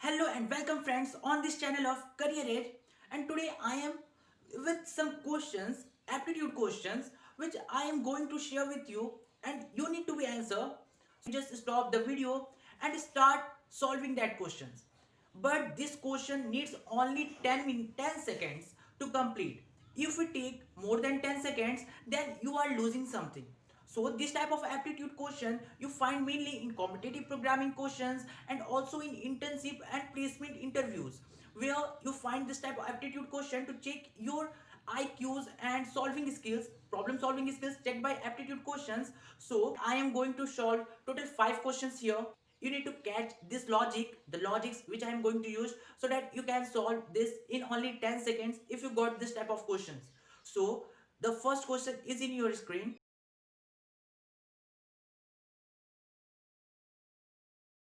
Hello and welcome friends on this channel of Career Edge, and today I am with some questions, aptitude questions, which I am going to share with you and you need to be answer. So just stop the video and start solving that questions. But this question needs only 10 seconds to complete. If we take more than 10 seconds, then you are losing something. So this type of aptitude question you find mainly in competitive programming questions and also in internship and placement interviews, where you find this type of aptitude question to check your IQs and solving skills, problem solving skills checked by aptitude questions. So I am going to solve total 5 questions here. You need to catch this logic, the logics which I am going to use, so that you can solve this in only 10 seconds if you got this type of questions. So the first question is in your screen.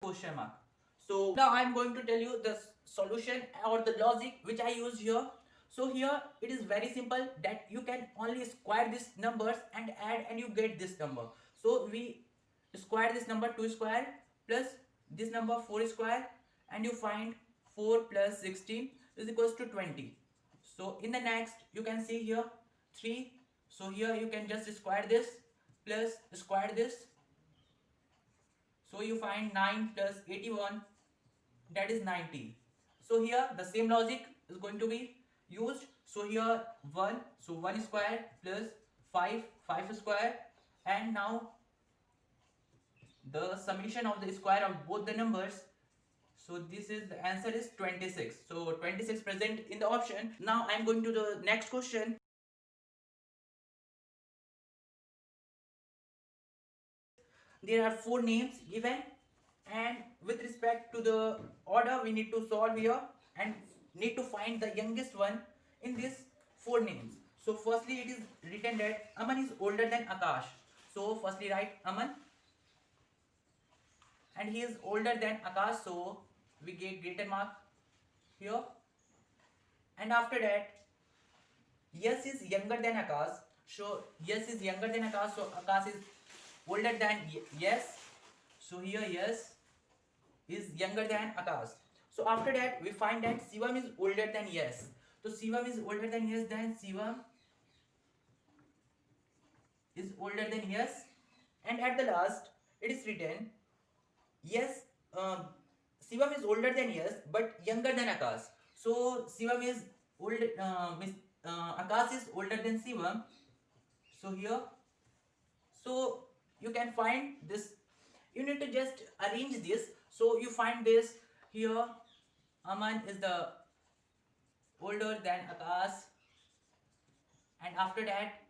Question mark. So now I'm going to tell you the solution or the logic which I use here. So here it is very simple that you can only square these numbers and add and you get this number. So we square this number 2 square plus this number 4 square, and you find 4 plus 16 is equals to 20. So in the next you can see here 3. So here you can just square this plus square this. So you find 9 plus 81, that is 90. So here the same logic is going to be used. So here 1, so 1 square plus 5, 5 square, and now the summation of the square of both the numbers. So this is the answer is 26. So 26 present in the option. Now I am going to the next question. There are 4 names given, and with respect to the order we need to solve here and need to find the youngest one in these 4 names. So firstly it is written that Aman is older than Akash. So firstly write Aman, and he is older than Akash, so we get greater mark here. And after that, Yes is younger than Akash. So Yes is younger than Akash, so Akash is older than Yes. So here Yes is younger than Akash. So after that we find that Shivam is older than Yes. So Shivam is older than Yes, then Shivam is older than Yes. And at the last it is written Yes, Shivam is older than Yes but younger than Akash. So Shivam is older, Akash is older than Shivam. So here, so you can find this, you need to just arrange this. So you find this here, Aman is the older than Akash, and after that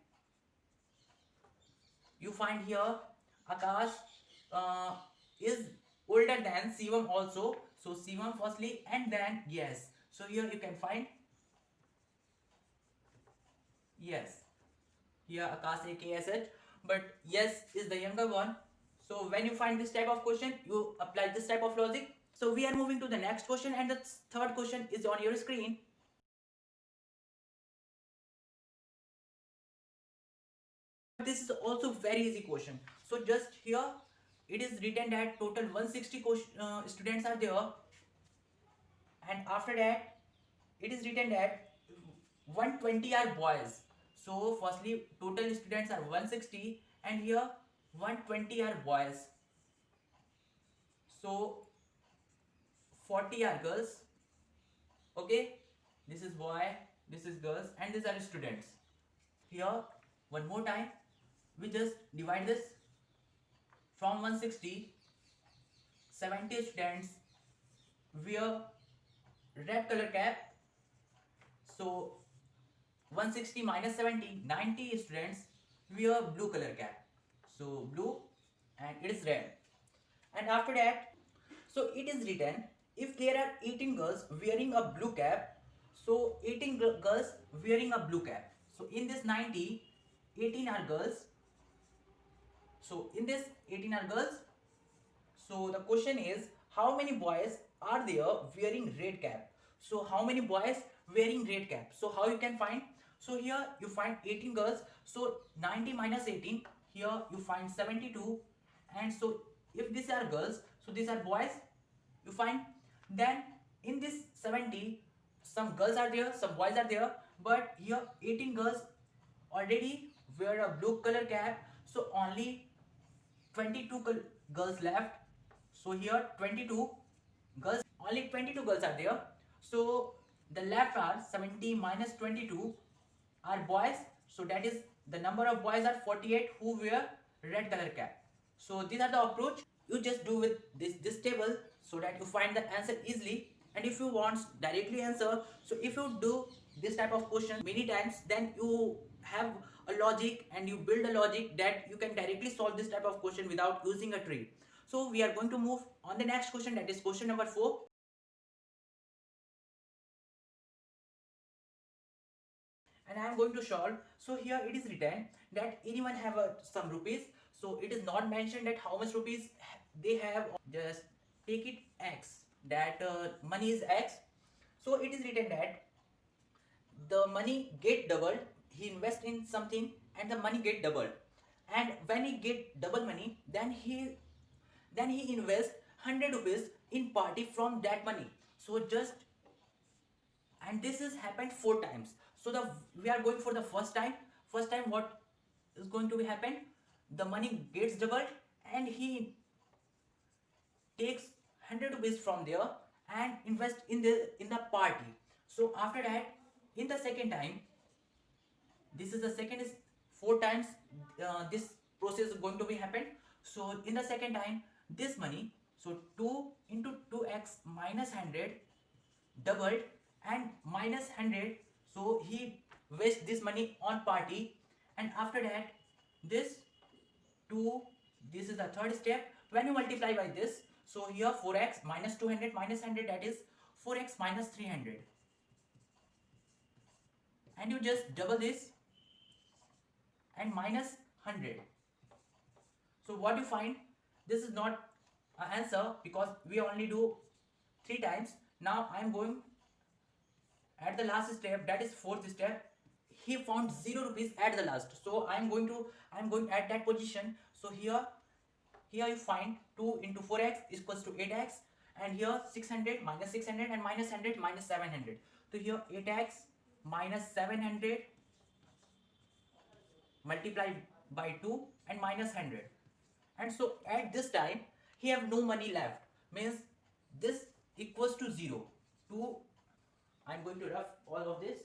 you find here Akash is older than Shivam also. So Shivam firstly and then Yes. So here you can find Yes. Here Akash AKSH, but Yes is the younger one. So when you find this type of question, you apply this type of logic. So we are moving to the next question, and the third question is on your screen. This is also very easy question. So just here it is written that total 160 students are there, and after that it is written that 120 are boys. So firstly total students are 160 and here 120 are boys. So 40 are girls. Okay, this is boy, this is girls, and these are students. Here one more time we just divide this from 160. 70 students wear red color cap. So 160 minus 70, 90 students wear blue color cap. So blue, and it is red. And after that, so it is written if there are 18 girls wearing a blue cap, so 18 girls wearing a blue cap. So in this 90, 18 are girls. So in this 18 are girls. So the question is how many boys are there wearing red cap? So how many boys wearing red cap? So how you can find? So here you find 18 girls. So 90 minus 18. Here you find 72. And so if these are girls, so these are boys. You find then in this 70, some girls are there, some boys are there, but here 18 girls already wear a blue color cap, so only 22 girls left. So here 22 girls, only 22 girls are there. So the left are 70 minus 22 are boys, so that is the number of boys are 48 who wear red color cap. So these are the approach you just do with this table, so that you find the answer easily. And if you want directly answer, so if you do this type of question many times, then you have a logic and you build a logic that you can directly solve this type of question without using a tree. So we are going to move on the next question, that is question number 4. And I am going to solve. So here it is written that anyone have some rupees. So it is not mentioned that how much rupees they have. Just take it x, that money is x. So it is written that the money get doubled. He invest in something and the money get doubled. And when he get double money, then he invest 100 rupees in party from that money. So just, and this has happened 4 times. So we are going for the first time. First time what is going to be happen, the money gets doubled and he takes 100 rupees from there and invest in the party. So after that, in the second time, this is the second is 4 times this process is going to be happen. So in the second time, this money, so 2 into 2x minus 100 doubled and minus 100. So he waste this money on party. And after that, this 2, this is the third step. When you multiply by this, so here 4x minus 200 minus 100, that is 4x minus 300. And you just double this and minus 100. So what you find, this is not an answer because we only do 3 times. Now I am going at the last step, that is 4th step. He found 0 rupees at the last. So I am going at that position. So here you find 2 into 4x is equals to 8x, and here 600 minus 600 and minus 100 minus 700. So here 8x minus 700 multiplied by 2 and minus 100. And so at this time he have no money left, means this equals to 0. I'm going to rough all of this.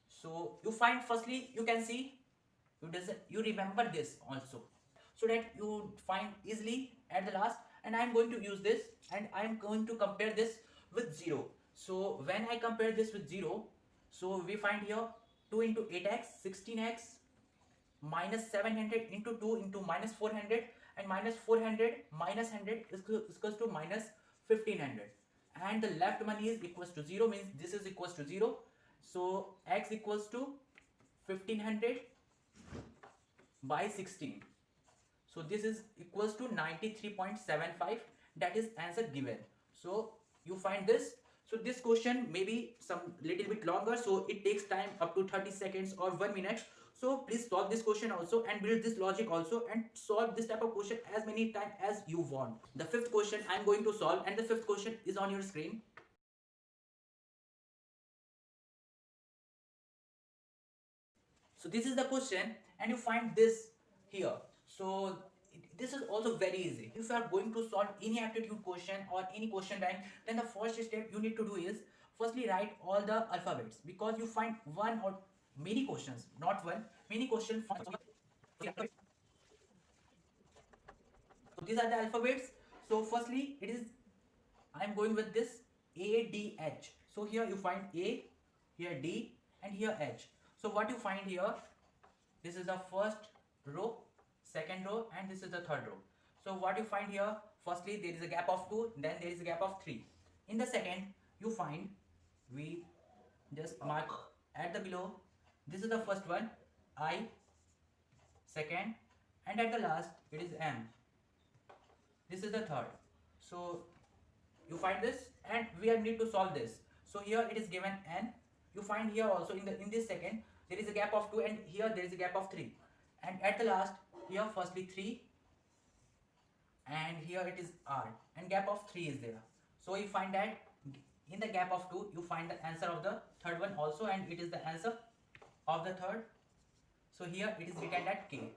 So you find, firstly you can see, you remember this also, so that you find easily at the last. And I'm going to use this and I'm going to compare this with 0. So when I compare this with 0, so we find here 2 into 8x 16x minus 700 into 2 into minus 400 and minus 400 minus 100 is equals to minus 1500. And the left money is equals to 0, means this is equals to 0. So x equals to 1500 by 16. So this is equals to 93.75. That is answer given. So you find this. So this question may be some little bit longer, so it takes time up to 30 seconds or 1 minute. So please solve this question also and build this logic also, and solve this type of question as many times as you want. The 5th question I am going to solve, and the 5th question is on your screen. So this is the question and you find this here. So this is also very easy. If you are going to solve any aptitude question or any question bank, then the first step you need to do is firstly write all the alphabets, because you find one or many questions, not one, many questions. So these are the alphabets. So firstly it is, I am going with this A, D, H. So here you find A, here D, and here H. So what you find here, this is the first row, second row, and this is the third row. So what you find here, firstly there is a gap of 2, then there is a gap of 3. In the second you find, we just mark at the below, this is the first one, I, second, and at the last it is M. This is the third. So you find this and we need to solve this. So here it is given N. You find here also in this second there is a gap of 2 and here there is a gap of 3. And at the last here firstly 3 and here it is R and gap of 3 is there. So you find that in the gap of 2 you find the answer of the third one also, and it is the answer of the third. So here it is written that K.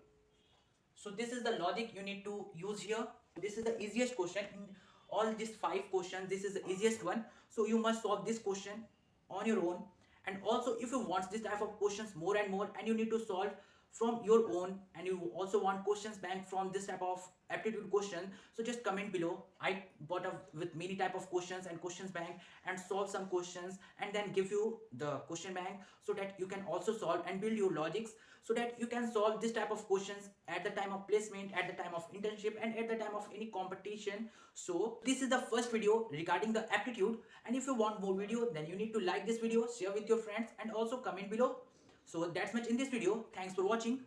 So this is the logic you need to use here. This is the easiest question in all these 5 questions. This is the easiest one. So you must solve this question on your own. And also if you want this type of questions more and more, and you need to solve from your own, and you also want questions bank from this type of aptitude question, so just comment below. I bought up with many type of questions and questions bank and solve some questions and then give you the question bank, so that you can also solve and build your logics, so that you can solve this type of questions at the time of placement, at the time of internship, and at the time of any competition. So this is the first video regarding the aptitude, and if you want more video, then you need to like this video, share with your friends, and also comment below. So that's much in this video. Thanks for watching.